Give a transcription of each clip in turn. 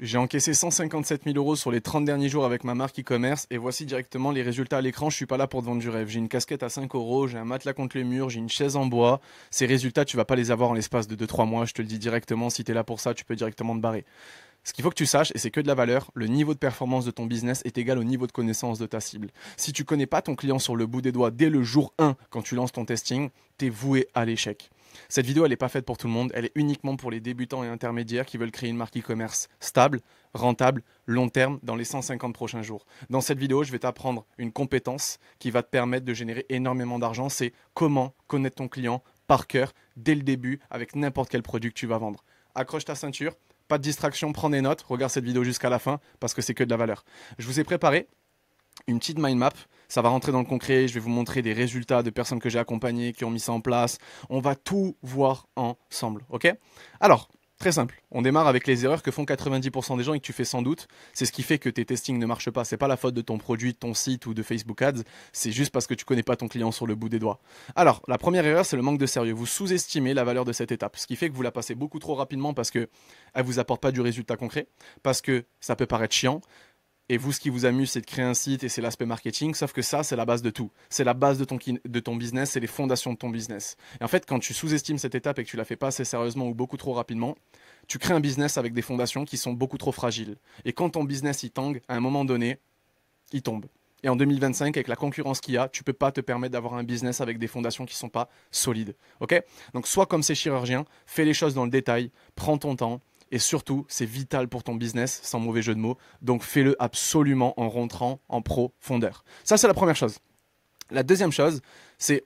J'ai encaissé 157 000 euros sur les 30 derniers jours avec ma marque e-commerce et voici directement les résultats à l'écran. Je suis pas là pour te vendre du rêve. J'ai une casquette à 5 euros, j'ai un matelas contre les murs, j'ai une chaise en bois. Ces résultats, tu vas pas les avoir en l'espace de 2-3 mois. Je te le dis directement. Si tu es là pour ça, tu peux directement te barrer. Ce qu'il faut que tu saches, et c'est que de la valeur, le niveau de performance de ton business est égal au niveau de connaissance de ta cible. Si tu connais pas ton client sur le bout des doigts dès le jour 1 quand tu lances ton testing, tu es voué à l'échec. Cette vidéo, elle n'est pas faite pour tout le monde, elle est uniquement pour les débutants et intermédiaires qui veulent créer une marque e-commerce stable, rentable, long terme dans les 150 prochains jours. Dans cette vidéo, je vais t'apprendre une compétence qui va te permettre de générer énormément d'argent, c'est comment connaître ton client par cœur dès le début avec n'importe quel produit que tu vas vendre. Accroche ta ceinture, pas de distraction, prends des notes, regarde cette vidéo jusqu'à la fin parce que c'est que de la valeur. Je vous ai préparé une petite mind map. Ça va rentrer dans le concret. Je vais vous montrer des résultats de personnes que j'ai accompagnées, qui ont mis ça en place. On va tout voir ensemble. Ok? Alors, très simple. On démarre avec les erreurs que font 90% des gens et que tu fais sans doute. C'est ce qui fait que tes testings ne marchent pas. C'est pas la faute de ton produit, de ton site ou de Facebook Ads. C'est juste parce que tu connais pas ton client sur le bout des doigts. Alors, la première erreur, c'est le manque de sérieux. Vous sous-estimez la valeur de cette étape. Ce qui fait que vous la passez beaucoup trop rapidement parce que elle vous apporte pas du résultat concret. Parce que ça peut paraître chiant. Et vous, ce qui vous amuse, c'est de créer un site et c'est l'aspect marketing. Sauf que ça, c'est la base de tout. C'est la base de ton business, c'est les fondations de ton business. Et en fait, quand tu sous-estimes cette étape et que tu la fais pas assez sérieusement ou beaucoup trop rapidement, tu crées un business avec des fondations qui sont beaucoup trop fragiles. Et quand ton business il tangue, à un moment donné, il tombe. Et en 2025, avec la concurrence qu'il y a, tu peux pas te permettre d'avoir un business avec des fondations qui sont pas solides. Ok? Donc, sois comme ces chirurgiens, fais les choses dans le détail, prends ton temps. Et surtout, c'est vital pour ton business, sans mauvais jeu de mots. Donc fais-le absolument en rentrant en profondeur. Ça, c'est la première chose. La deuxième chose, c'est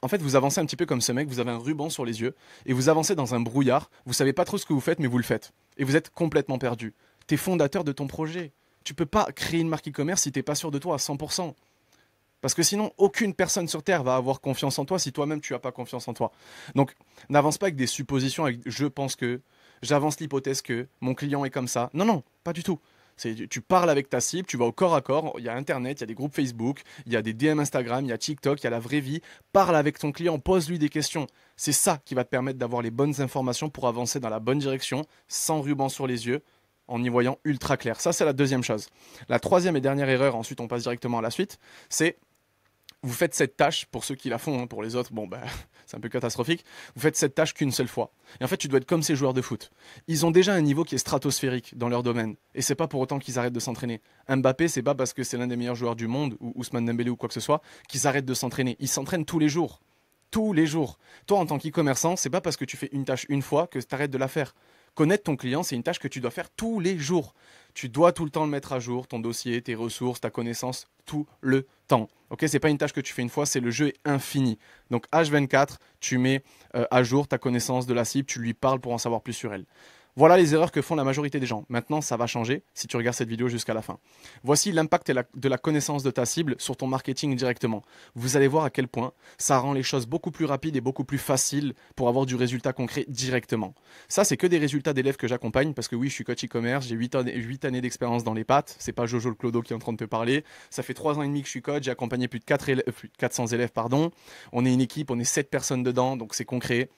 en fait, vous avancez un petit peu comme ce mec, vous avez un ruban sur les yeux et vous avancez dans un brouillard. Vous savez pas trop ce que vous faites, mais vous le faites. Et vous êtes complètement perdu. Tu es fondateur de ton projet. Tu peux pas créer une marque e-commerce si tu n'es pas sûr de toi à 100%. Parce que sinon, aucune personne sur Terre va avoir confiance en toi si toi-même tu n'as pas confiance en toi. Donc, n'avance pas avec des suppositions, avec je pense que, j'avance l'hypothèse que, mon client est comme ça. Non, non, pas du tout. Tu parles avec ta cible, tu vas au corps à corps, il y a Internet, il y a des groupes Facebook, il y a des DM Instagram, il y a TikTok, il y a la vraie vie. Parle avec ton client, pose-lui des questions. C'est ça qui va te permettre d'avoir les bonnes informations pour avancer dans la bonne direction, sans ruban sur les yeux, en y voyant ultra clair. Ça, c'est la deuxième chose. La troisième et dernière erreur, ensuite on passe directement à la suite, c'est vous faites cette tâche, pour ceux qui la font, hein, pour les autres, bon, bah, c'est un peu catastrophique, vous faites cette tâche qu'une seule fois. Et en fait, tu dois être comme ces joueurs de foot. Ils ont déjà un niveau qui est stratosphérique dans leur domaine. Et c'est pas pour autant qu'ils arrêtent de s'entraîner. Mbappé, c'est pas parce que c'est l'un des meilleurs joueurs du monde, ou Ousmane Dembélé ou quoi que ce soit, qu'ils arrêtent de s'entraîner. Ils s'entraînent tous les jours. Tous les jours. Toi, en tant qu'e-commerçant, c'est pas parce que tu fais une tâche une fois que tu arrêtes de la faire. Connaître ton client, c'est une tâche que tu dois faire tous les jours. Tu dois tout le temps le mettre à jour, ton dossier, tes ressources, ta connaissance, tout le temps. Ok, c'est pas une tâche que tu fais une fois, c'est le jeu est infini. Donc H24, tu mets à jour ta connaissance de la cible, tu lui parles pour en savoir plus sur elle. Voilà les erreurs que font la majorité des gens. Maintenant, ça va changer si tu regardes cette vidéo jusqu'à la fin. Voici l'impact de la connaissance de ta cible sur ton marketing directement. Vous allez voir à quel point ça rend les choses beaucoup plus rapides et beaucoup plus faciles pour avoir du résultat concret directement. Ça, c'est que des résultats d'élèves que j'accompagne parce que oui, je suis coach e-commerce, j'ai 8 années d'expérience dans les pattes. C'est pas Jojo le Clodo qui est en train de te parler. Ça fait 3 ans et demi que je suis coach, j'ai accompagné plus de 400 élèves, pardon. On est une équipe, on est 7 personnes dedans, donc c'est concret.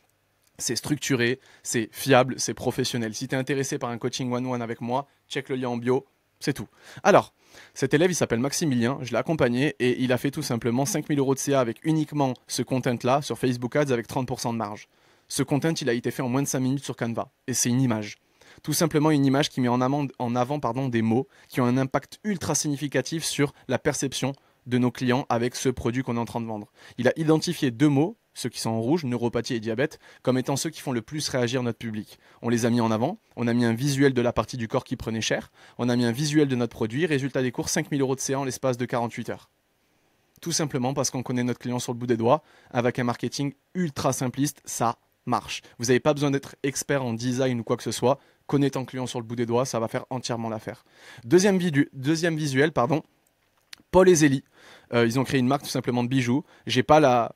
C'est structuré, c'est fiable, c'est professionnel. Si tu es intéressé par un coaching one-one avec moi, check le lien en bio, c'est tout. Alors, cet élève, il s'appelle Maximilien, je l'ai accompagné et il a fait tout simplement 5000 euros de CA avec uniquement ce content-là sur Facebook Ads avec 30% de marge. Ce content, il a été fait en moins de 5 minutes sur Canva et c'est une image. Tout simplement une image qui met en avant des mots qui ont un impact ultra significatif sur la perception de nos clients avec ce produit qu'on est en train de vendre. Il a identifié deux mots, ceux qui sont en rouge, neuropathie et diabète, comme étant ceux qui font le plus réagir notre public. On les a mis en avant, on a mis un visuel de la partie du corps qui prenait cher, on a mis un visuel de notre produit, résultat des cours, 5000 euros de CA en l'espace de 48 heures. Tout simplement parce qu'on connaît notre client sur le bout des doigts, avec un marketing ultra simpliste, ça marche. Vous n'avez pas besoin d'être expert en design ou quoi que ce soit, connaître ton client sur le bout des doigts, ça va faire entièrement l'affaire. Deuxième visuel, pardon, Paul et Zélie. Ils ont créé une marque tout simplement de bijoux. J'ai pas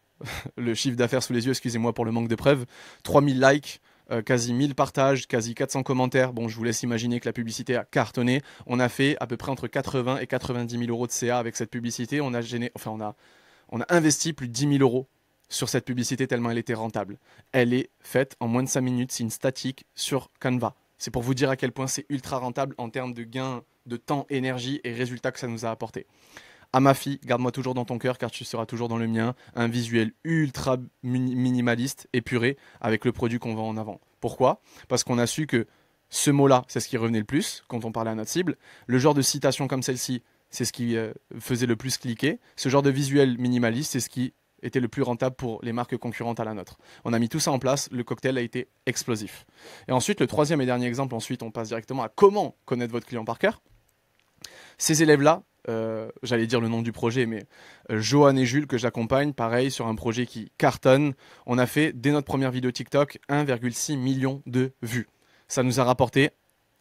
le chiffre d'affaires sous les yeux, excusez-moi pour le manque de preuves. 3000 likes, quasi 1000 partages, quasi 400 commentaires. Bon, je vous laisse imaginer que la publicité a cartonné. On a fait à peu près entre 80 et 90 000 euros de CA avec cette publicité. On a investi plus de 10 000 euros sur cette publicité tellement elle était rentable. Elle est faite en moins de 5 minutes, c'est une statique sur Canva. C'est pour vous dire à quel point c'est ultra rentable en termes de gains de temps, énergie et résultats que ça nous a apporté. Amafi, garde-moi toujours dans ton cœur car tu seras toujours dans le mien. Un visuel ultra minimaliste, épuré, avec le produit qu'on vend en avant. Pourquoi? Parce qu'on a su que ce mot-là, c'est ce qui revenait le plus quand on parlait à notre cible. Le genre de citation comme celle-ci, c'est ce qui faisait le plus cliquer. Ce genre de visuel minimaliste, c'est ce qui était le plus rentable pour les marques concurrentes à la nôtre. On a mis tout ça en place, le cocktail a été explosif. Et ensuite, le troisième et dernier exemple, ensuite on passe directement à comment connaître votre client par cœur. Ces élèves-là, j'allais dire le nom du projet, mais Johan et Jules que j'accompagne, pareil, sur un projet qui cartonne. On a fait, dès notre première vidéo TikTok, 1,6 million de vues. Ça nous a rapporté,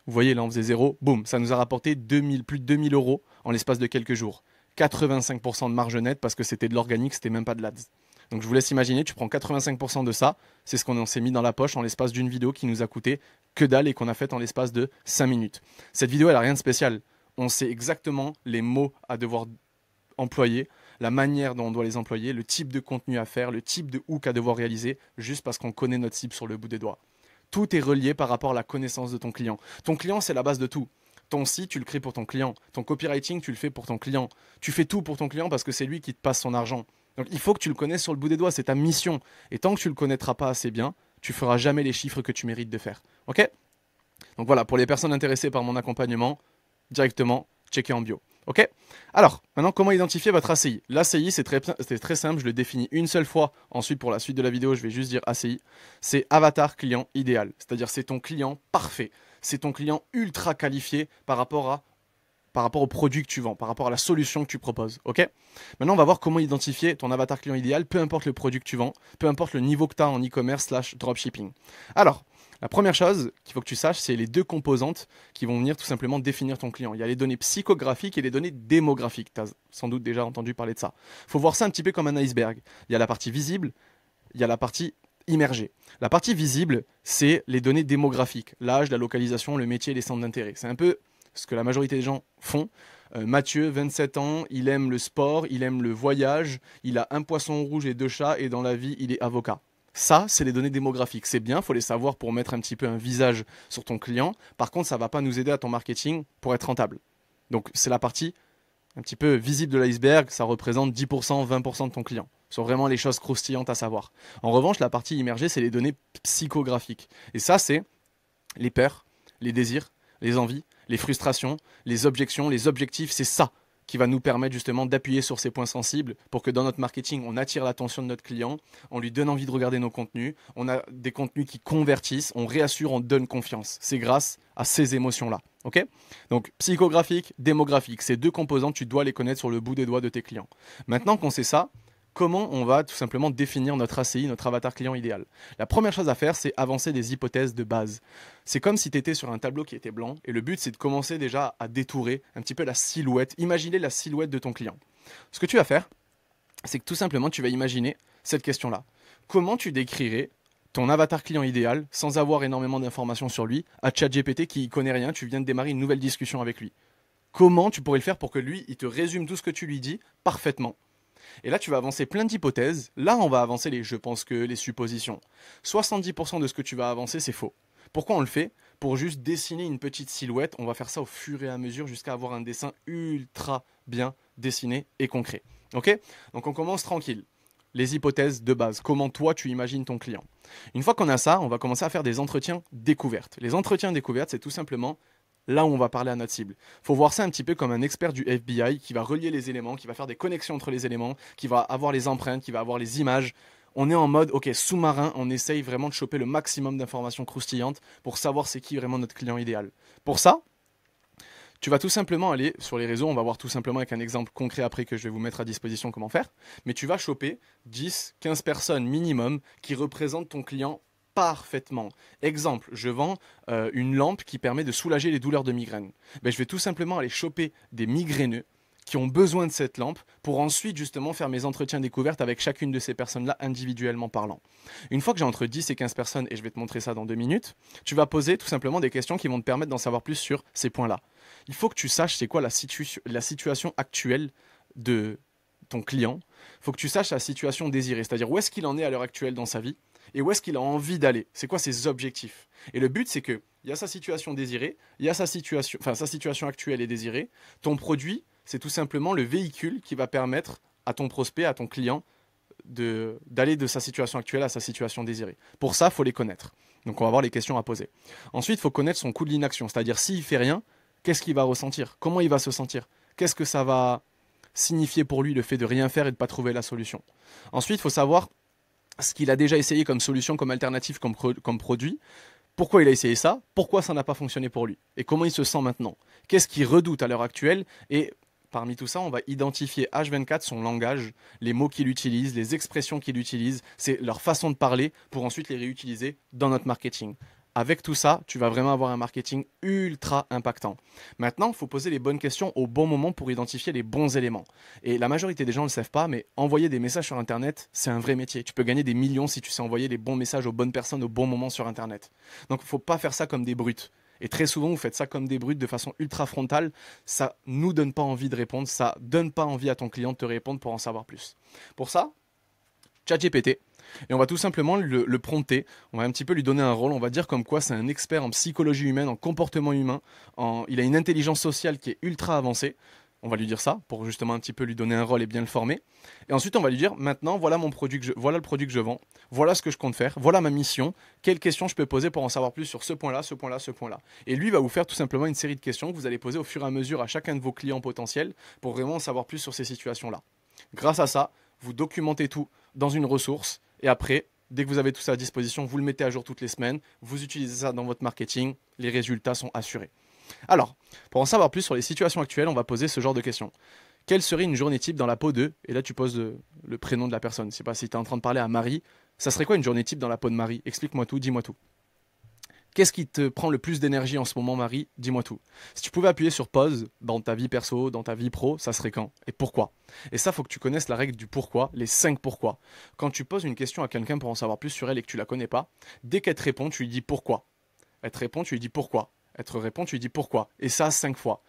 vous voyez là on faisait zéro, boum, ça nous a rapporté plus de 2000 euros en l'espace de quelques jours. 85% de marge nette parce que c'était de l'organique, c'était même pas de l'ADS. Donc je vous laisse imaginer, tu prends 85% de ça, c'est ce qu'on s'est mis dans la poche en l'espace d'une vidéo qui nous a coûté que dalle et qu'on a faite en l'espace de 5 minutes. Cette vidéo, elle n'a rien de spécial. On sait exactement les mots à devoir employer, la manière dont on doit les employer, le type de contenu à faire, le type de hook à devoir réaliser, juste parce qu'on connaît notre cible sur le bout des doigts. Tout est relié par rapport à la connaissance de ton client. Ton client, c'est la base de tout. Ton site, tu le crées pour ton client. Ton copywriting, tu le fais pour ton client. Tu fais tout pour ton client parce que c'est lui qui te passe son argent. Donc il faut que tu le connaisses sur le bout des doigts, c'est ta mission. Et tant que tu ne le connaîtras pas assez bien, tu feras jamais les chiffres que tu mérites de faire. Ok? Donc voilà, pour les personnes intéressées par mon accompagnement, directement, checker en bio. Ok? Alors, maintenant, comment identifier votre ACI? L'ACI, c'est très simple, je le définis une seule fois. Ensuite, pour la suite de la vidéo, je vais juste dire ACI. C'est avatar client idéal. C'est-à-dire, c'est ton client parfait. C'est ton client ultra qualifié par rapport au produit que tu vends, par rapport à la solution que tu proposes. Ok? Maintenant, on va voir comment identifier ton avatar client idéal, peu importe le produit que tu vends, peu importe le niveau que tu as en e-commerce / dropshipping. Alors, la première chose qu'il faut que tu saches, c'est les deux composantes qui vont venir tout simplement définir ton client. Il y a les données psychographiques et les données démographiques. Tu as sans doute déjà entendu parler de ça. Il faut voir ça un petit peu comme un iceberg. Il y a la partie visible, il y a la partie immergée. La partie visible, c'est les données démographiques. L'âge, la localisation, le métier, les centres d'intérêt. C'est un peu ce que la majorité des gens font. Mathieu, 27 ans, il aime le sport, il aime le voyage, il a un poisson rouge et 2 chats et dans la vie, il est avocat. Ça, c'est les données démographiques. C'est bien, il faut les savoir pour mettre un petit peu un visage sur ton client. Par contre, ça ne va pas nous aider à ton marketing pour être rentable. Donc, c'est la partie un petit peu visible de l'iceberg. Ça représente 10%, 20% de ton client. Ce sont vraiment les choses croustillantes à savoir. En revanche, la partie immergée, c'est les données psychographiques. Et ça, c'est les peurs, les désirs, les envies, les frustrations, les objections, les objectifs. C'est ça qui va nous permettre justement d'appuyer sur ces points sensibles pour que dans notre marketing, on attire l'attention de notre client, on lui donne envie de regarder nos contenus, on a des contenus qui convertissent, on réassure, on donne confiance. C'est grâce à ces émotions-là. Ok? Donc psychographique, démographique, ces deux composantes, tu dois les connaître sur le bout des doigts de tes clients. Maintenant qu'on sait ça, comment on va tout simplement définir notre ACI, notre avatar client idéal? La première chose à faire, c'est avancer des hypothèses de base. C'est comme si tu étais sur un tableau qui était blanc et le but, c'est de commencer déjà à détourer un petit peu la silhouette. Imaginez la silhouette de ton client. Ce que tu vas faire, c'est que tout simplement, tu vas imaginer cette question-là. Comment tu décrirais ton avatar client idéal sans avoir énormément d'informations sur lui à ChatGPT qui ne connaît rien, tu viens de démarrer une nouvelle discussion avec lui? Comment tu pourrais le faire pour que lui, il te résume tout ce que tu lui dis parfaitement? Et là, tu vas avancer plein d'hypothèses. Là, on va avancer les je pense que, les suppositions. 70% de ce que tu vas avancer, c'est faux. Pourquoi on le fait? Pour juste dessiner une petite silhouette. On va faire ça au fur et à mesure jusqu'à avoir un dessin ultra bien dessiné et concret. Ok? Donc, on commence tranquille. Les hypothèses de base. Comment toi, tu imagines ton client? Une fois qu'on a ça, on va commencer à faire des entretiens découvertes. Les entretiens découvertes, c'est tout simplement là où on va parler à notre cible. Il faut voir ça un petit peu comme un expert du FBI qui va relier les éléments, qui va faire des connexions entre les éléments, qui va avoir les empreintes, qui va avoir les images. On est en mode, ok, sous-marin, on essaye vraiment de choper le maximum d'informations croustillantes pour savoir c'est qui vraiment notre client idéal. Pour ça, tu vas tout simplement aller sur les réseaux, on va voir tout simplement avec un exemple concret après que je vais vous mettre à disposition comment faire, mais tu vas choper 10, 15 personnes minimum qui représentent ton client parfaitement. Exemple, je vends une lampe qui permet de soulager les douleurs de migraine. Ben, je vais tout simplement aller choper des migraineux qui ont besoin de cette lampe pour ensuite justement faire mes entretiens découvertes avec chacune de ces personnes-là individuellement parlant. Une fois que j'ai entre 10 et 15 personnes, et je vais te montrer ça dans 2 minutes, tu vas poser tout simplement des questions qui vont te permettre d'en savoir plus sur ces points-là. Il faut que tu saches c'est quoi la situation actuelle de ton client. Il faut que tu saches la situation désirée, c'est-à-dire où est-ce qu'il en est à l'heure actuelle dans sa vie, et où est-ce qu'il a envie d'aller. C'est quoi ses objectifs. Et le but, c'est que il y a sa situation désirée, il y a sa situation actuelle et désirée. Ton produit, c'est tout simplement le véhicule qui va permettre à ton prospect, à ton client, d'aller de sa situation actuelle à sa situation désirée. Pour ça, il faut les connaître. Donc on va avoir les questions à poser. Ensuite, il faut connaître son coût de l'inaction, c'est-à-dire s'il ne fait rien, qu'est-ce qu'il va ressentir? Comment il va se sentir? Qu'est-ce que ça va signifier pour lui le fait de rien faire et de ne pas trouver la solution? Ensuite, il faut savoir ce qu'il a déjà essayé comme solution, comme alternative, comme produit. Pourquoi il a essayé ça? Pourquoi ça n'a pas fonctionné pour lui? Et comment il se sent maintenant? Qu'est-ce qu'il redoute à l'heure actuelle? Et parmi tout ça, on va identifier H24 son langage, les mots qu'il utilise, les expressions qu'il utilise, c'est leur façon de parler pour ensuite les réutiliser dans notre marketing. Avec tout ça, tu vas vraiment avoir un marketing ultra impactant. Maintenant, il faut poser les bonnes questions au bon moment pour identifier les bons éléments. Et la majorité des gens ne le savent pas, mais envoyer des messages sur Internet, c'est un vrai métier. Tu peux gagner des millions si tu sais envoyer les bons messages aux bonnes personnes au bon moment sur Internet. Donc, il ne faut pas faire ça comme des brutes. Et très souvent, vous faites ça comme des brutes de façon ultra frontale. Ça nous donne pas envie de répondre. Ça donne pas envie à ton client de te répondre pour en savoir plus. Pour ça, ChatGPT. Et on va tout simplement le prompter. On va un petit peu lui donner un rôle. On va dire comme quoi c'est un expert en psychologie humaine, en comportement humain. Il a une intelligence sociale qui est ultra avancée. On va lui dire ça pour justement un petit peu lui donner un rôle et bien le former. Et ensuite, on va lui dire maintenant, voilà voilà le produit que je vends. Voilà ce que je compte faire. Voilà ma mission. Quelles questions je peux poser pour en savoir plus sur ce point-là, ce point-là, ce point-là. Et lui va vous faire tout simplement une série de questions que vous allez poser au fur et à mesure à chacun de vos clients potentiels pour vraiment en savoir plus sur ces situations-là. Grâce à ça, vous documentez tout dans une ressource et après, dès que vous avez tout ça à disposition, vous le mettez à jour toutes les semaines, vous utilisez ça dans votre marketing, les résultats sont assurés. Alors, pour en savoir plus sur les situations actuelles, on va poser ce genre de questions. Quelle serait une journée type dans la peau de... Et là, tu poses le prénom de la personne. Je ne sais pas si tu es en train de parler à Marie. Ça serait quoi une journée type dans la peau de Marie? Explique-moi tout, dis-moi tout. Qu'est-ce qui te prend le plus d'énergie en ce moment, Marie? Dis-moi tout. Si tu pouvais appuyer sur pause dans ta vie perso, dans ta vie pro, ça serait quand? Et pourquoi? Et ça, il faut que tu connaisses la règle du pourquoi, les 5 pourquoi. Quand tu poses une question à quelqu'un pour en savoir plus sur elle et que tu la connais pas, dès qu'elle te répond, tu lui dis pourquoi. Elle te répond, tu lui dis pourquoi. Elle te répond, tu lui dis pourquoi. Et ça, 5 fois.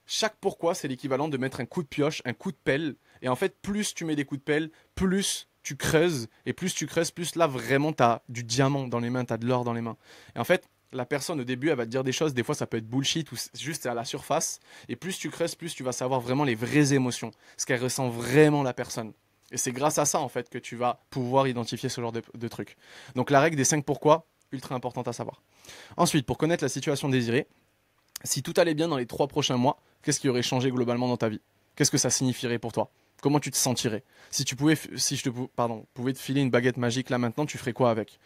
Chaque pourquoi, c'est l'équivalent de mettre un coup de pioche, un coup de pelle. Et en fait, plus tu mets des coups de pelle, plus tu creuses. Et plus tu creuses, plus là, vraiment, tu as du diamant dans les mains, tu as de l'or dans les mains. Et en fait, la personne, au début, elle va te dire des choses. Des fois, ça peut être bullshit ou juste à la surface. Et plus tu creuses, plus tu vas savoir vraiment les vraies émotions. Ce qu'elle ressent vraiment, la personne. Et c'est grâce à ça, en fait, que tu vas pouvoir identifier ce genre de trucs. Donc, la règle des 5 pourquoi, ultra importante à savoir. Ensuite, pour connaître la situation désirée, si tout allait bien dans les 3 prochains mois, qu'est-ce qui aurait changé globalement dans ta vie? Qu'est-ce que ça signifierait pour toi? Comment tu te sentirais? Si pouvais te filer une baguette magique là maintenant, tu ferais quoi avec?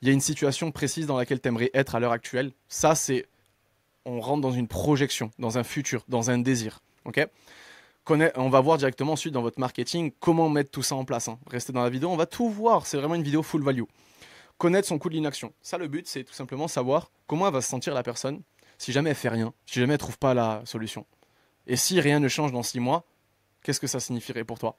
Il y a une situation précise dans laquelle tu aimerais être à l'heure actuelle. Ça, c'est... On rentre dans une projection, dans un futur, dans un désir. Ok? On va voir directement ensuite dans votre marketing comment mettre tout ça en place. Restez dans la vidéo, on va tout voir. C'est vraiment une vidéo full value. Connaître son coût de l'inaction. Ça, le but, c'est tout simplement savoir comment elle va se sentir la personne si jamais elle fait rien, si jamais elle trouve pas la solution. Et si rien ne change dans 6 mois, qu'est-ce que ça signifierait pour toi?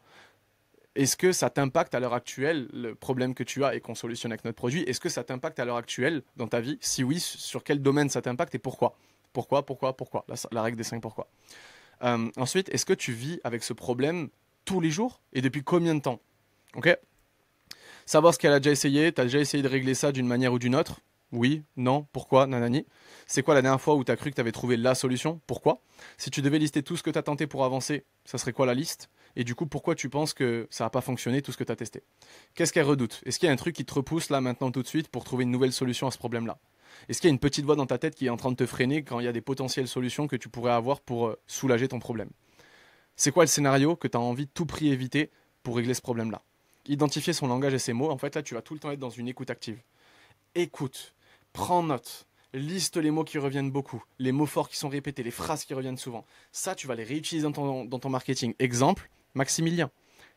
Est-ce que ça t'impacte à l'heure actuelle, le problème que tu as et qu'on solutionne avec notre produit? Est-ce que ça t'impacte à l'heure actuelle dans ta vie? Si oui, sur quel domaine ça t'impacte et pourquoi? Pourquoi? La règle des 5 pourquoi. Ensuite, est-ce que tu vis avec ce problème tous les jours et depuis combien de temps? Ok? Savoir ce qu'elle a déjà essayé, tu as déjà essayé de régler ça d'une manière ou d'une autre? Oui, non, pourquoi, nanani. C'est quoi la dernière fois où tu as cru que tu avais trouvé la solution? Pourquoi? Si tu devais lister tout ce que tu as tenté pour avancer, ça serait quoi la liste? Et du coup, pourquoi tu penses que ça n'a pas fonctionné, tout ce que tu as testé? Qu'est-ce qu'elle redoute? Est-ce qu'il y a un truc qui te repousse là, maintenant, tout de suite, pour trouver une nouvelle solution à ce problème-là? Est-ce qu'il y a une petite voix dans ta tête qui est en train de te freiner quand il y a des potentielles solutions que tu pourrais avoir pour soulager ton problème? C'est quoi le scénario que tu as envie de tout prix éviter pour régler ce problème-là? Identifier son langage et ses mots, en fait, là, tu vas tout le temps être dans une écoute active. Écoute, prends note, liste les mots qui reviennent beaucoup, les mots forts qui sont répétés, les phrases qui reviennent souvent. Ça, tu vas les réutiliser dans ton marketing. Exemple, Maximilien.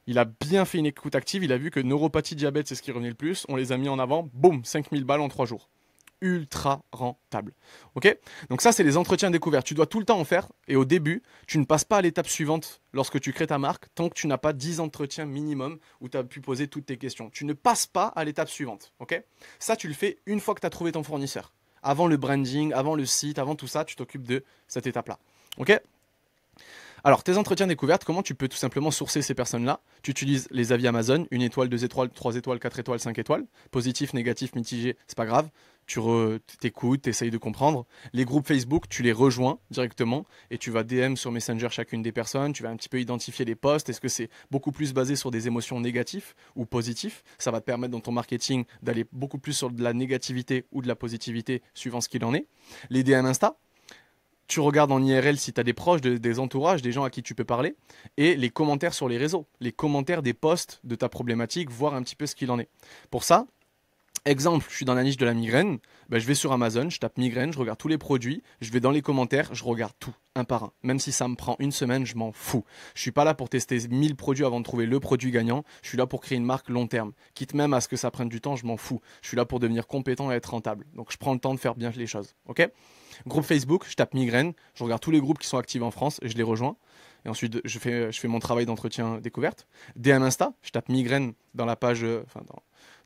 Il a bien fait une écoute active, il a vu que neuropathie, diabète, c'est ce qui revenait le plus. On les a mis en avant, boum, 5000 balles en 3 jours. Ultra rentable. Ok? Donc ça, c'est les entretiens découverts. Tu dois tout le temps en faire. Et au début, tu ne passes pas à l'étape suivante lorsque tu crées ta marque tant que tu n'as pas 10 entretiens minimum où tu as pu poser toutes tes questions. Tu ne passes pas à l'étape suivante. Ok? Ça, tu le fais une fois que tu as trouvé ton fournisseur. Avant le branding, avant le site, avant tout ça, tu t'occupes de cette étape-là. Ok? Alors, tes entretiens découvertes, comment tu peux tout simplement sourcer ces personnes-là? Tu utilises les avis Amazon, 1 étoile, 2 étoiles, 3 étoiles, 4 étoiles, 5 étoiles. Positif, négatif, mitigé, c'est pas grave. Tu t'écoutes, tu essayes de comprendre. Les groupes Facebook, tu les rejoins directement et tu vas DM sur Messenger chacune des personnes. Tu vas un petit peu identifier les posts. Est-ce que c'est beaucoup plus basé sur des émotions négatives ou positives? Ça va te permettre dans ton marketing d'aller beaucoup plus sur de la négativité ou de la positivité suivant ce qu'il en est. Les DM Insta, tu regardes en IRL si tu as des proches, des entourages, des gens à qui tu peux parler, et les commentaires sur les réseaux, les commentaires des posts de ta problématique, voir un petit peu ce qu'il en est. Pour ça, exemple, je suis dans la niche de la migraine, je vais sur Amazon, je tape migraine, je regarde tous les produits, je vais dans les commentaires, je regarde tout, un par un. Même si ça me prend une semaine, je m'en fous. Je suis pas là pour tester 1000 produits avant de trouver le produit gagnant, je suis là pour créer une marque long terme. Quitte même à ce que ça prenne du temps, je m'en fous. Je suis là pour devenir compétent et être rentable. Donc je prends le temps de faire bien les choses, ok? Groupe Facebook, je tape migraine, je regarde tous les groupes qui sont actifs en France et je les rejoins. Et ensuite, je fais mon travail d'entretien découverte. DM Insta, je tape migraine dans la page,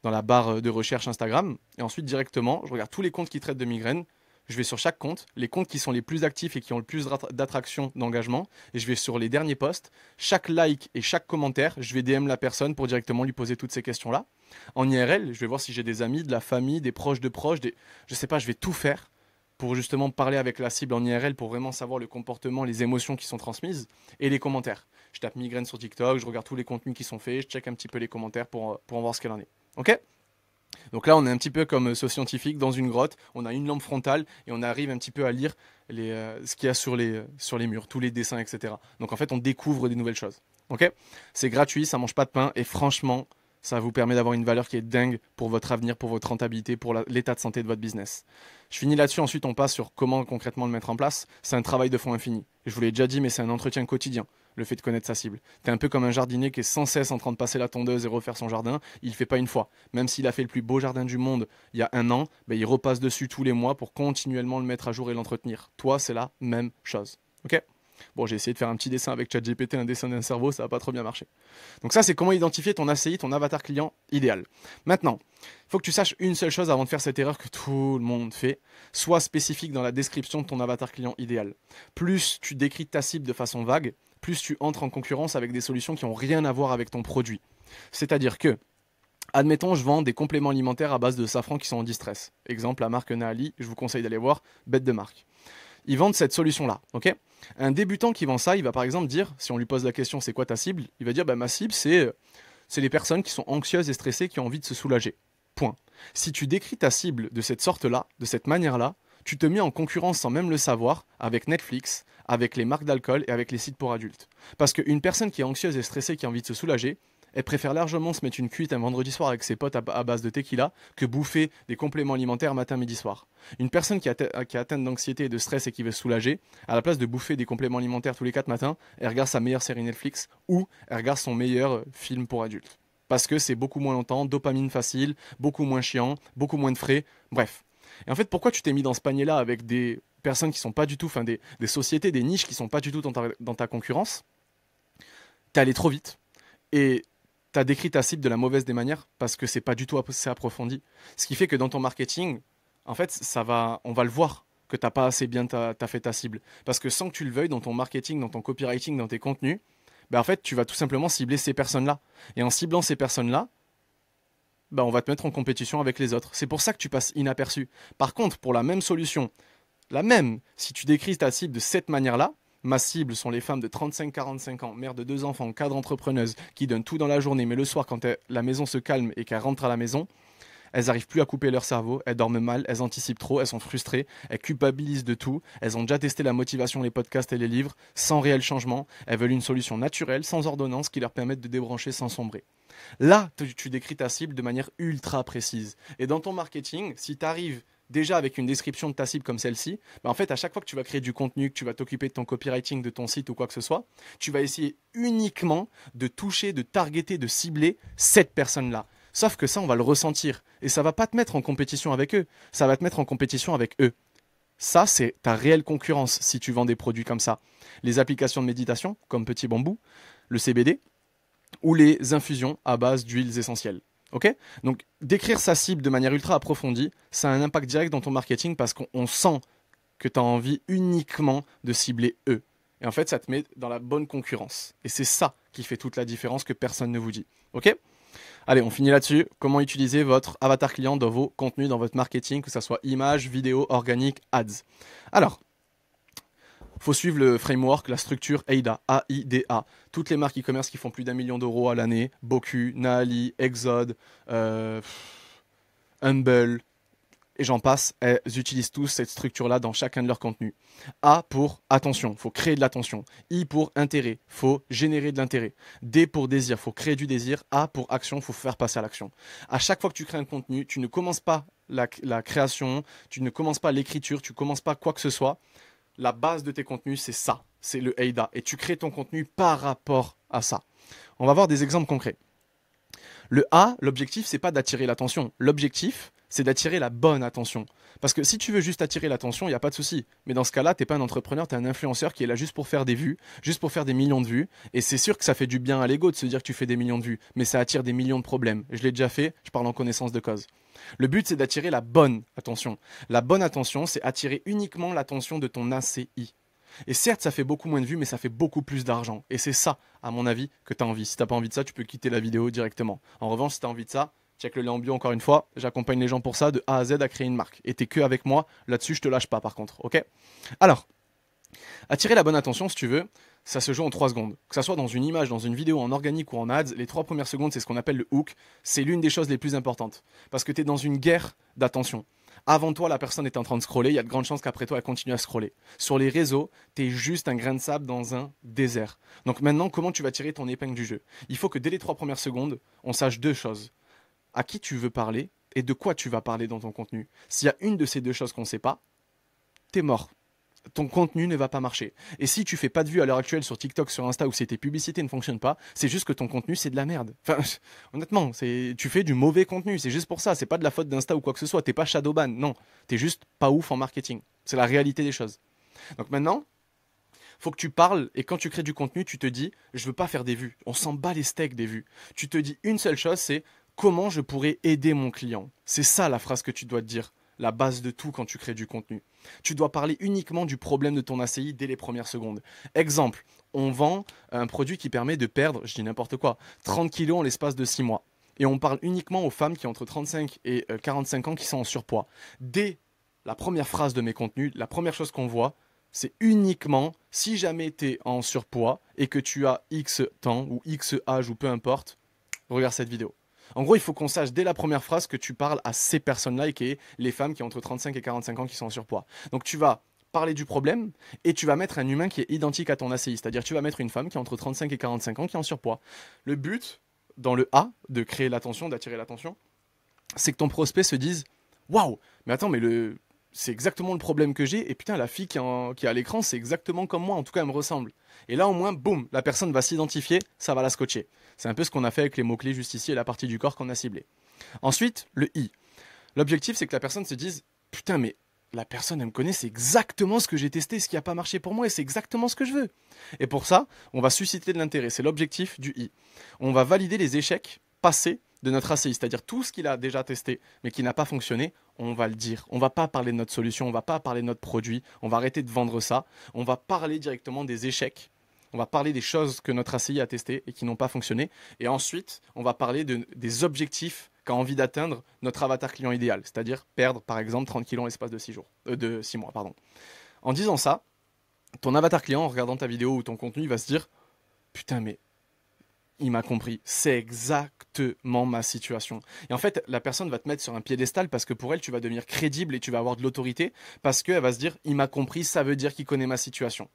dans la barre de recherche Instagram. Et ensuite, directement, je regarde tous les comptes qui traitent de migraine. Je vais sur chaque compte, les comptes qui sont les plus actifs et qui ont le plus d'attraction, d'engagement. Et je vais sur les derniers posts. Chaque like et chaque commentaire, je vais DM la personne pour directement lui poser toutes ces questions-là. En IRL, je vais voir si j'ai des amis, de la famille, des proches de proches. Je sais pas, je vais tout faire pour justement parler avec la cible en IRL, pour vraiment savoir le comportement, les émotions qui sont transmises, et les commentaires. Je tape migraine sur TikTok, je regarde tous les contenus qui sont faits, je check un petit peu les commentaires pour en voir ce qu'elle en est. Ok? Donc là, on est un petit peu comme ce scientifique dans une grotte, on a une lampe frontale et on arrive un petit peu à lire ce qu'il y a sur les murs, tous les dessins, etc. Donc en fait, on découvre des nouvelles choses. Ok? C'est gratuit, ça mange pas de pain et franchement, ça vous permet d'avoir une valeur qui est dingue pour votre avenir, pour votre rentabilité, pour l'état de santé de votre business. Je finis là-dessus, ensuite on passe sur comment concrètement le mettre en place. C'est un travail de fond infini. Je vous l'ai déjà dit, mais c'est un entretien quotidien, le fait de connaître sa cible. Tu es un peu comme un jardinier qui est sans cesse en train de passer la tondeuse et refaire son jardin. Il ne fait pas une fois. Même s'il a fait le plus beau jardin du monde il y a un an, il repasse dessus tous les mois pour continuellement le mettre à jour et l'entretenir. Toi, c'est la même chose. Ok? Bon, j'ai essayé de faire un petit dessin avec ChatGPT, un dessin d'un cerveau, ça n'a pas trop bien marché. Donc ça, c'est comment identifier ton ACI, ton avatar client idéal. Maintenant, il faut que tu saches une seule chose avant de faire cette erreur que tout le monde fait. Sois spécifique dans la description de ton avatar client idéal. Plus tu décris ta cible de façon vague, plus tu entres en concurrence avec des solutions qui n'ont rien à voir avec ton produit. C'est-à-dire que, admettons, je vends des compléments alimentaires à base de safran qui sont en distress. Exemple, la marque Naali, je vous conseille d'aller voir, bête de marque. Ils vendent cette solution-là, ok? Un débutant qui vend ça, il va par exemple dire, si on lui pose la question c'est quoi ta cible, il va dire ma cible c'est les personnes qui sont anxieuses et stressées qui ont envie de se soulager. Point. Si tu décris ta cible de cette sorte-là, de cette manière-là, tu te mets en concurrence sans même le savoir avec Netflix, avec les marques d'alcool et avec les sites pour adultes. Parce qu'une personne qui est anxieuse et stressée qui a envie de se soulager, elle préfère largement se mettre une cuite un vendredi soir avec ses potes à base de tequila que bouffer des compléments alimentaires matin, midi, soir. Une personne qui est atteinte d'anxiété et de stress et qui veut se soulager, à la place de bouffer des compléments alimentaires tous les 4 matins, elle regarde sa meilleure série Netflix ou elle regarde son meilleur film pour adultes. Parce que c'est beaucoup moins longtemps, dopamine facile, beaucoup moins chiant, beaucoup moins de frais, bref. Et en fait, pourquoi tu t'es mis dans ce panier-là avec des personnes qui sont pas du tout, des sociétés, des niches qui sont pas du tout dans ta concurrence? T'es allé trop vite. Et tu as décrit ta cible de la mauvaise des manières parce que c'est pas du tout assez approfondi. Ce qui fait que dans ton marketing, en fait, on va le voir que t'as pas assez bien t'as fait ta cible. Parce que sans que tu le veuilles, dans ton marketing, dans ton copywriting, dans tes contenus, en fait, tu vas tout simplement cibler ces personnes-là. Et en ciblant ces personnes-là, on va te mettre en compétition avec les autres. C'est pour ça que tu passes inaperçu. Par contre, pour la même solution, si tu décris ta cible de cette manière-là, ma cible sont les femmes de 35-45 ans, mères de 2 enfants, cadres entrepreneuses, qui donnent tout dans la journée, mais le soir, quand la maison se calme et qu'elles rentrent à la maison, elles n'arrivent plus à couper leur cerveau, elles dorment mal, elles anticipent trop, elles sont frustrées, elles culpabilisent de tout, elles ont déjà testé la motivation, les podcasts et les livres, sans réel changement, elles veulent une solution naturelle, sans ordonnance, qui leur permette de débrancher sans sombrer. Là, tu décris ta cible de manière ultra précise. Et dans ton marketing, si tu arrives déjà avec une description de ta cible comme celle-ci, en fait, à chaque fois que tu vas créer du contenu, que tu vas t'occuper de ton copywriting, de ton site ou quoi que ce soit, tu vas essayer uniquement de toucher, de targeter, de cibler cette personne-là. Sauf que ça, on va le ressentir. Et ça va pas te mettre en compétition avec eux. Ça va te mettre en compétition avec eux. Ça, c'est ta réelle concurrence si tu vends des produits comme ça. Les applications de méditation, comme Petit Bambou, le CBD, ou les infusions à base d'huiles essentielles. Ok? Donc, décrire sa cible de manière ultra approfondie, ça a un impact direct dans ton marketing parce qu'on sent que tu as envie uniquement de cibler eux. Et en fait, ça te met dans la bonne concurrence. Et c'est ça qui fait toute la différence que personne ne vous dit. Ok? Allez, on finit là-dessus. Comment utiliser votre avatar client dans vos contenus, dans votre marketing, que ce soit image, vidéo, organique, ads. Alors, il faut suivre le framework, la structure AIDA, A-I-D-A. Toutes les marques e-commerce qui font plus d'1 million d'euros à l'année, Boku, Naali, Exode, Humble, et j'en passe, elles utilisent tous cette structure-là dans chacun de leurs contenus. A pour attention, il faut créer de l'attention. I pour intérêt, il faut générer de l'intérêt. D pour désir, il faut créer du désir. A pour action, il faut faire passer à l'action. À chaque fois que tu crées un contenu, tu ne commences pas la création, tu ne commences pas l'écriture, tu ne commences pas quoi que ce soit. La base de tes contenus, c'est ça, c'est le AIDA. Et tu crées ton contenu par rapport à ça. On va voir des exemples concrets. Le A, l'objectif, c'est pas d'attirer l'attention. L'objectif, c'est d'attirer la bonne attention. Parce que si tu veux juste attirer l'attention, il n'y a pas de souci. Mais dans ce cas-là, tu n'es pas un entrepreneur, tu es un influenceur qui est là juste pour faire des vues, juste pour faire des millions de vues. Et c'est sûr que ça fait du bien à l'ego de se dire que tu fais des millions de vues, mais ça attire des millions de problèmes. Je l'ai déjà fait, je parle en connaissance de cause. Le but, c'est d'attirer la bonne attention. La bonne attention, c'est attirer uniquement l'attention de ton ACI. Et certes, ça fait beaucoup moins de vues, mais ça fait beaucoup plus d'argent. Et c'est ça, à mon avis, que tu as envie. Si tu n'as pas envie de ça, tu peux quitter la vidéo directement. En revanche, si tu as envie de ça, check le lien en bio encore une fois. J'accompagne les gens pour ça, de A à Z à créer une marque. Et t'es que avec moi, là-dessus, je te lâche pas par contre, ok? Alors, attirer la bonne attention, si tu veux, ça se joue en 3 secondes. Que ça soit dans une image, dans une vidéo, en organique ou en ads, les 3 premières secondes, c'est ce qu'on appelle le hook. C'est l'une des choses les plus importantes. Parce que tu es dans une guerre d'attention. Avant toi, la personne est en train de scroller, il y a de grandes chances qu'après toi, elle continue à scroller. Sur les réseaux, tu es juste un grain de sable dans un désert. Donc maintenant, comment tu vas tirer ton épingle du jeu? Il faut que dès les 3 premières secondes, on sache 2 choses. À qui tu veux parler et de quoi tu vas parler dans ton contenu. S'il y a une de ces 2 choses qu'on ne sait pas, t'es mort. Ton contenu ne va pas marcher. Et si tu fais pas de vues à l'heure actuelle sur TikTok, sur Insta, ou si tes publicités ne fonctionnent pas, c'est juste que ton contenu c'est de la merde. Enfin, honnêtement, tu fais du mauvais contenu, c'est juste pour ça. C'est pas de la faute d'Insta ou quoi que ce soit. T'es pas shadowban, non. T'es juste pas ouf en marketing. C'est la réalité des choses. Donc maintenant, faut que tu parles et quand tu crées du contenu, tu te dis, je veux pas faire des vues. On s'en bat les steaks des vues. Tu te dis une seule chose, c'est comment je pourrais aider mon client. C'est ça la phrase que tu dois te dire. La base de tout quand tu crées du contenu. Tu dois parler uniquement du problème de ton ACI dès les premières secondes. Exemple, on vend un produit qui permet de perdre, je dis n'importe quoi, 30 kilos en l'espace de 6 mois. Et on parle uniquement aux femmes qui ont entre 35 et 45 ans qui sont en surpoids. Dès la première phrase de mes contenus, la première chose qu'on voit, c'est uniquement si jamais tu es en surpoids et que tu as X temps ou X âge ou peu importe, regarde cette vidéo. En gros, il faut qu'on sache dès la première phrase que tu parles à ces personnes-là et qui est les femmes qui ont entre 35 et 45 ans qui sont en surpoids. Donc tu vas parler du problème et tu vas mettre un humain qui est identique à ton ACI. C'est-à-dire tu vas mettre une femme qui a entre 35 et 45 ans qui est en surpoids. Le but, dans le A, de créer l'attention, d'attirer l'attention, c'est que ton prospect se dise « Waouh, mais attends, mais c'est exactement le problème que j'ai et putain, la fille qui est à l'écran, c'est exactement comme moi, en tout cas, elle me ressemble. » Et là, au moins, boum, la personne va s'identifier, ça va la scotcher. C'est un peu ce qu'on a fait avec les mots-clés juste ici et la partie du corps qu'on a ciblée. Ensuite, le I. L'objectif, c'est que la personne se dise « Putain, mais la personne, elle me connaît, c'est exactement ce que j'ai testé, ce qui n'a pas marché pour moi et c'est exactement ce que je veux. » Et pour ça, on va susciter de l'intérêt. C'est l'objectif du I. On va valider les échecs passés de notre ACI, c'est-à-dire tout ce qu'il a déjà testé mais qui n'a pas fonctionné, on va le dire. On ne va pas parler de notre solution, on ne va pas parler de notre produit, on va arrêter de vendre ça. On va parler directement des échecs. On va parler des choses que notre ACI a testées et qui n'ont pas fonctionné. Et ensuite, on va parler des objectifs qu'a envie d'atteindre notre avatar client idéal, c'est-à-dire perdre par exemple 30 kg en l'espace de 6 mois. En disant ça, ton avatar client, en regardant ta vidéo ou ton contenu, il va se dire « Putain, mais il m'a compris, c'est exactement ma situation. » Et en fait, la personne va te mettre sur un piédestal parce que pour elle, tu vas devenir crédible et tu vas avoir de l'autorité parce qu'elle va se dire « Il m'a compris, ça veut dire qu'il connaît ma situation. »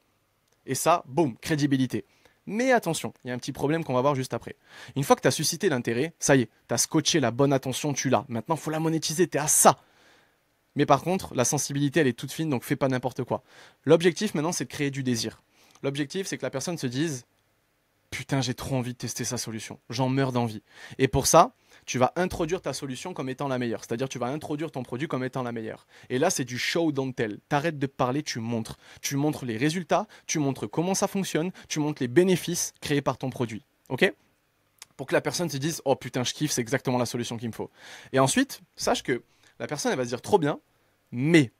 Et ça, boum, crédibilité. Mais attention, il y a un petit problème qu'on va voir juste après. Une fois que tu as suscité l'intérêt, ça y est, tu as scotché la bonne attention, tu l'as. Maintenant, il faut la monétiser, tu es à ça. Mais par contre, la sensibilité, elle est toute fine, donc fais pas n'importe quoi. L'objectif maintenant, c'est de créer du désir. L'objectif, c'est que la personne se dise « Putain, j'ai trop envie de tester sa solution. J'en meurs d'envie. » Et pour ça, tu vas introduire ta solution comme étant la meilleure. C'est-à-dire tu vas introduire ton produit comme étant la meilleure. Et là, c'est du show don't tell. T'arrêtes de parler, tu montres. Tu montres les résultats, tu montres comment ça fonctionne, tu montres les bénéfices créés par ton produit. Ok ? Pour que la personne se dise « Oh putain, je kiffe, c'est exactement la solution qu'il me faut. » Et ensuite, sache que la personne, elle va se dire « Trop bien, mais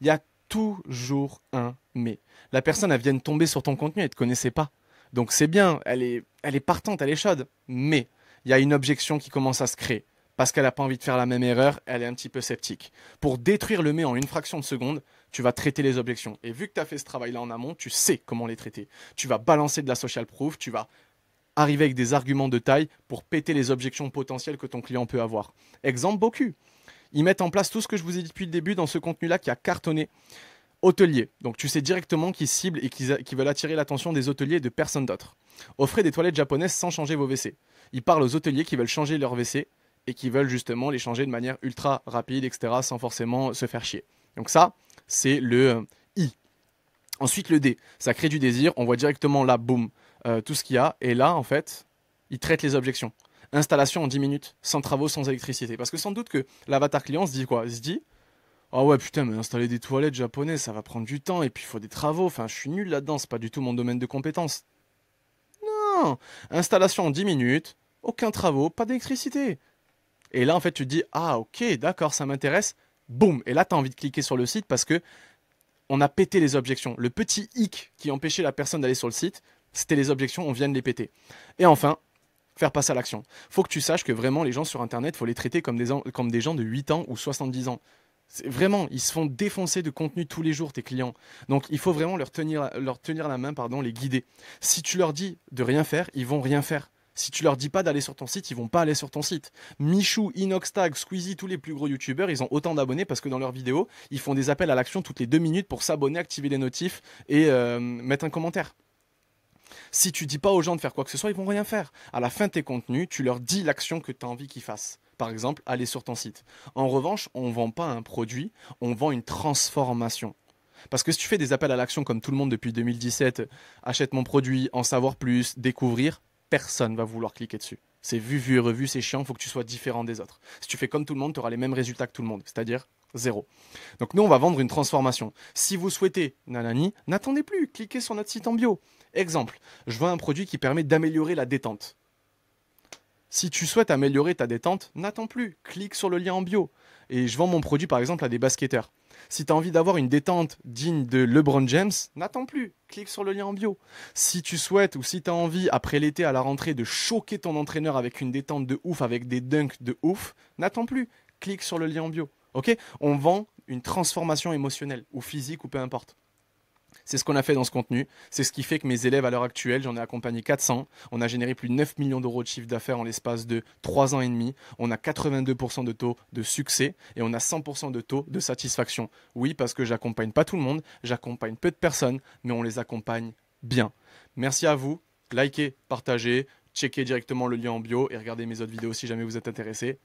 il y a toujours un Mais la personne, elle vient de tomber sur ton contenu, elle ne te connaissait pas. Donc c'est bien, elle est partante, elle est chaude. Mais il y a une objection qui commence à se créer. Parce qu'elle n'a pas envie de faire la même erreur, elle est un petit peu sceptique. Pour détruire le mais en une fraction de seconde, tu vas traiter les objections. Et vu que tu as fait ce travail-là en amont, tu sais comment les traiter. Tu vas balancer de la social proof, tu vas arriver avec des arguments de taille pour péter les objections potentielles que ton client peut avoir. Exemple, Boku. Ils mettent en place tout ce que je vous ai dit depuis le début dans ce contenu-là qui a cartonné. Hôtelier. Donc tu sais directement qu'ils ciblent et qu'ils veulent attirer l'attention des hôteliers et de personne d'autre. Offrez des toilettes japonaises sans changer vos WC. Ils parlent aux hôteliers qui veulent changer leur WC et qui veulent justement les changer de manière ultra rapide, etc., sans forcément se faire chier. Donc ça, c'est le I. Ensuite, le D. Ça crée du désir. On voit directement là, boum, tout ce qu'il y a. Et là, en fait, ils traitent les objections. Installation en 10 minutes, sans travaux, sans électricité. Parce que sans doute que l'avatar client se dit quoi? Il se dit, ah ouais, putain, mais installer des toilettes japonaises, ça va prendre du temps et puis il faut des travaux. Enfin, je suis nul là-dedans, c'est pas du tout mon domaine de compétence. Non, installation en 10 minutes, aucun travaux, pas d'électricité. Et là, en fait, tu te dis, ah ok, d'accord, ça m'intéresse. Boum. Et là, tu as envie de cliquer sur le site parce que on a pété les objections. Le petit hic qui empêchait la personne d'aller sur le site, c'était les objections, on vient de les péter. Et enfin, faire passer à l'action. Faut que tu saches que vraiment, les gens sur Internet, faut les traiter comme des gens de 8 ans ou 70 ans. Vraiment, ils se font défoncer de contenu tous les jours, tes clients. Donc, il faut vraiment leur tenir la main, pardon, les guider. Si tu leur dis de rien faire, ils vont rien faire. Si tu leur dis pas d'aller sur ton site, ils vont pas aller sur ton site. Michou, Inoxtag, Squeezie, tous les plus gros youtubeurs, ils ont autant d'abonnés parce que dans leurs vidéos, ils font des appels à l'action toutes les 2 minutes pour s'abonner, activer les notifs et mettre un commentaire. Si tu dis pas aux gens de faire quoi que ce soit, ils vont rien faire. À la fin de tes contenus, tu leur dis l'action que tu as envie qu'ils fassent. Par exemple, aller sur ton site. En revanche, on ne vend pas un produit, on vend une transformation. Parce que si tu fais des appels à l'action comme tout le monde depuis 2017, achète mon produit, en savoir plus, découvrir, personne va vouloir cliquer dessus. C'est vu et revu, c'est chiant, il faut que tu sois différent des autres. Si tu fais comme tout le monde, tu auras les mêmes résultats que tout le monde, c'est-à-dire zéro. Donc nous, on va vendre une transformation. Si vous souhaitez nanani, n'attendez plus, cliquez sur notre site en bio. Exemple, je vends un produit qui permet d'améliorer la détente. Si tu souhaites améliorer ta détente, n'attends plus, clique sur le lien en bio. Et je vends mon produit par exemple à des basketteurs. Si tu as envie d'avoir une détente digne de LeBron James, n'attends plus, clique sur le lien en bio. Si tu souhaites ou si tu as envie, après l'été à la rentrée, de choquer ton entraîneur avec une détente de ouf, avec des dunks de ouf, n'attends plus, clique sur le lien en bio. Ok? On vend une transformation émotionnelle, ou physique, ou peu importe. C'est ce qu'on a fait dans ce contenu. C'est ce qui fait que mes élèves, à l'heure actuelle, j'en ai accompagné 400. On a généré plus de 9 millions d'euros de chiffre d'affaires en l'espace de 3 ans et demi. On a 82% de taux de succès et on a 100% de taux de satisfaction. Oui, parce que j'accompagne pas tout le monde, j'accompagne peu de personnes, mais on les accompagne bien. Merci à vous. Likez, partagez, checkez directement le lien en bio et regardez mes autres vidéos si jamais vous êtes intéressé.